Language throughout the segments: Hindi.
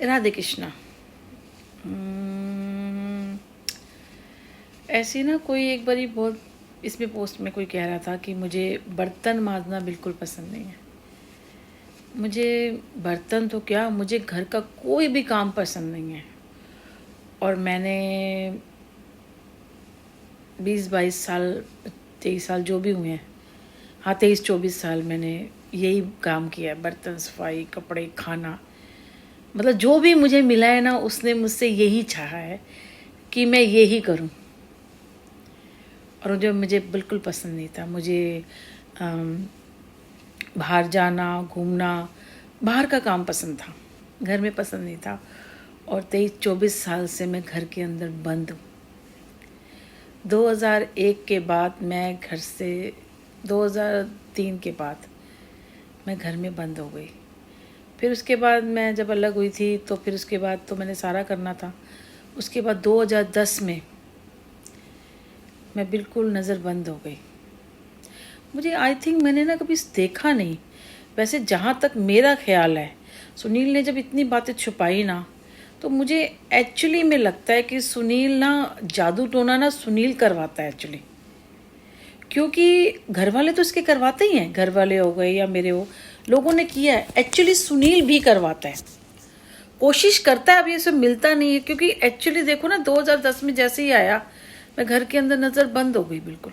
राधे कृष्णा। ऐसी ना कोई एक बारी बहुत इसमें पोस्ट में कोई कह रहा था कि मुझे बर्तन मांजना बिल्कुल पसंद नहीं है। मुझे बर्तन तो क्या, मुझे घर का कोई भी काम पसंद नहीं है। और मैंने 20-22 साल 23 साल जो भी हुए हैं, हाँ 23-24 साल मैंने यही काम किया है। बर्तन सफाई, कपड़े, खाना, मतलब जो भी मुझे मिला है ना, उसने मुझसे यही चाहा है कि मैं यही करूं। और जो मुझे बिल्कुल पसंद नहीं था, मुझे बाहर जाना, घूमना, बाहर का काम पसंद था, घर में पसंद नहीं था। और 23-24 साल से मैं घर के अंदर बंद हूँ। 2001 के बाद मैं घर से 2003 के बाद मैं घर में बंद हो गई। फिर उसके बाद मैं जब अलग हुई थी तो फिर उसके बाद तो मैंने सारा करना था। उसके बाद 2010 में मैं बिल्कुल नज़र बंद हो गई। मुझे आई थिंक मैंने ना कभी देखा नहीं। वैसे जहाँ तक मेरा ख्याल है, सुनील ने जब इतनी बातें छुपाई ना, तो मुझे एक्चुअली में लगता है कि सुनील ना जादू टोना ना सुनील करवाता है एक्चुअली। क्योंकि घर वाले तो इसके करवाते ही हैं, घर वाले हो गए या मेरे हो, लोगों ने किया है। एक्चुअली सुनील भी करवाता है, कोशिश करता है। अब ये सब मिलता नहीं है, क्योंकि एक्चुअली देखो ना 2010 में जैसे ही आया, मैं घर के अंदर नज़र बंद हो गई बिल्कुल।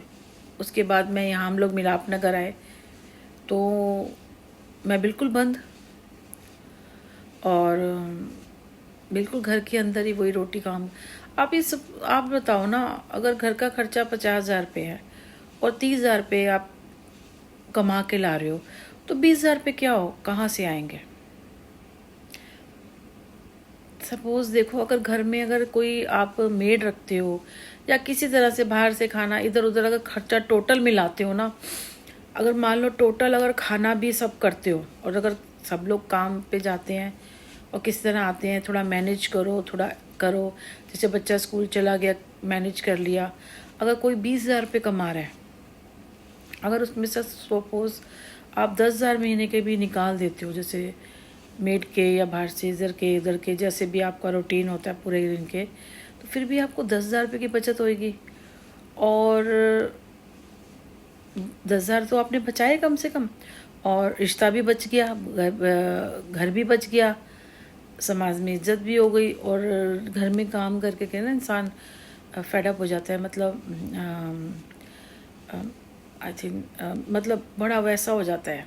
उसके बाद मैं यहाँ, हम लोग मिलाप नगर आए तो मैं बिल्कुल बंद। और बिल्कुल घर के अंदर ही वही रोटी काम। आप ये सब आप बताओ ना, अगर घर का खर्चा 50,000 रुपये है और 30,000 रुपये आप कमा के ला रहे हो, तो 20,000 रुपये क्या हो, कहाँ से आएंगे? सपोज़ देखो, अगर घर में अगर कोई आप मेड रखते हो या किसी तरह से बाहर से खाना इधर उधर अगर खर्चा टोटल मिलाते हो ना, अगर मान लो टोटल अगर खाना भी सब करते हो और अगर सब लोग काम पे जाते हैं और किस तरह आते हैं, थोड़ा मैनेज करो, थोड़ा करो। जैसे बच्चा स्कूल चला गया, मैनेज कर लिया। अगर कोई 20,000 रुपये कमा रहा है, अगर उसमें से सपोज आप 10,000 महीने के भी निकाल देते हो, जैसे मेड के या बाहर से इधर के जैसे भी आपका रूटीन होता है पूरे दिन के, तो फिर भी आपको 10,000 रुपये की बचत होएगी। और 10,000 तो आपने बचाए कम से कम, और रिश्ता भी बच गया, घर भी बच गया, समाज में इज्जत भी हो गई। और घर में काम करके के ना इंसान फेडअप हो जाता है, मतलब आई थिंक मतलब बड़ा वैसा हो जाता है,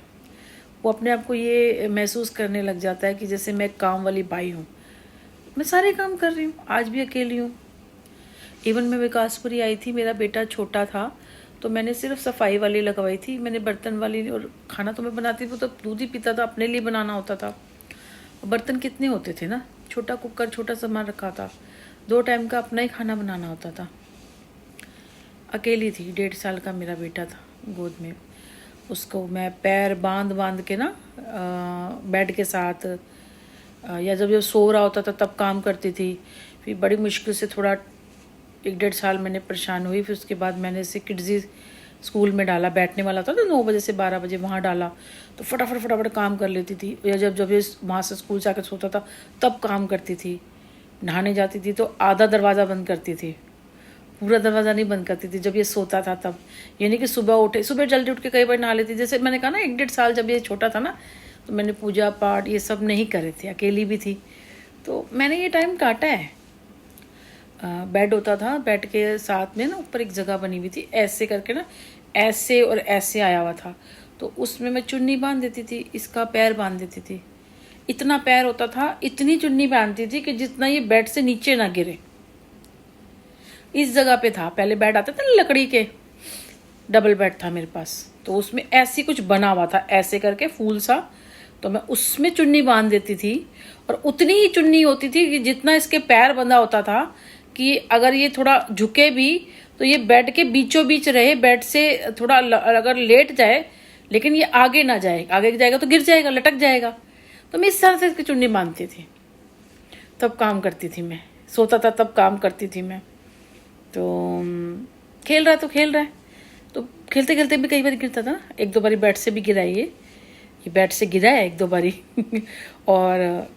वो अपने आप को ये महसूस करने लग जाता है कि जैसे मैं काम वाली बाई हूँ, मैं सारे काम कर रही हूँ, आज भी अकेली हूँ। इवन मैं विकासपुरी आई थी, मेरा बेटा छोटा था, तो मैंने सिर्फ सफाई वाली लगवाई थी, मैंने बर्तन वाली। और खाना तो मैं बनाती थी, वो तो दूध ही पीता था, अपने लिए बनाना होता था। बर्तन कितने होते थे ना, छोटा कुकर, छोटा सामान रखा था, 2 टाइम का अपना ही खाना बनाना होता था। अकेली थी, 1.5 साल का मेरा बेटा था गोद में, उसको मैं पैर बांध बांध के ना बेड के साथ, या जब ये सो रहा होता था तब काम करती थी। फिर बड़ी मुश्किल से थोड़ा 1-1.5 साल मैंने परेशान हुई। फिर उसके बाद मैंने इसे किड्जी स्कूल में डाला, बैठने वाला था तो 9 बजे से 12 बजे वहाँ डाला, तो फटाफट काम कर लेती थी। या जब जब ये वहाँ से स्कूल जाकर सोता था तब काम करती थी। नहाने जाती थी तो आधा दरवाज़ा बंद करती थी, पूरा दरवाज़ा नहीं बंद करती थी जब ये सोता था तब। यानी कि सुबह उठे, सुबह जल्दी उठ के कई बार नहा लेती। जैसे मैंने कहा ना 1-1.5 साल जब ये छोटा था ना, तो मैंने पूजा पाठ ये सब नहीं करे थे, अकेली भी थी, तो मैंने ये टाइम काटा है। बेड होता था, बेड के साथ में ना ऊपर एक जगह बनी हुई थी, ऐसे करके ना, ऐसे और ऐसे आया हुआ था, तो उसमें मैं चुन्नी बांध देती थी, इसका पैर बांध देती थी। इतना पैर होता था, इतनी चुन्नी बांधती थी कि जितना ये बेड से नीचे ना गिरे। इस जगह पे था, पहले बेड आता था ना लकड़ी के, डबल बेड था मेरे पास, तो उसमें ऐसी कुछ बना हुआ था, ऐसे करके फूल सा, तो मैं उसमें चुन्नी बांध देती थी। और उतनी ही चुन्नी होती थी कि जितना इसके पैर बंधा होता था, कि अगर ये थोड़ा झुके भी तो ये बेड के बीचों बीच रहे, बेड से थोड़ा अगर लेट जाए, लेकिन ये आगे ना जाए, आगे जाएगा तो गिर जाएगा, लटक जाएगा। तो मैं इस तरह से इसकी चुन्नी बांधती थी, तब काम करती थी मैं, सोता था तब काम करती थी मैं। तो खेल रहा है तो खेल रहा है, तो खेलते खेलते भी कई बार गिरता था ना, 1-2 बारी बेड से भी गिरा है ये बेड से गिरा है 1-2 बारी और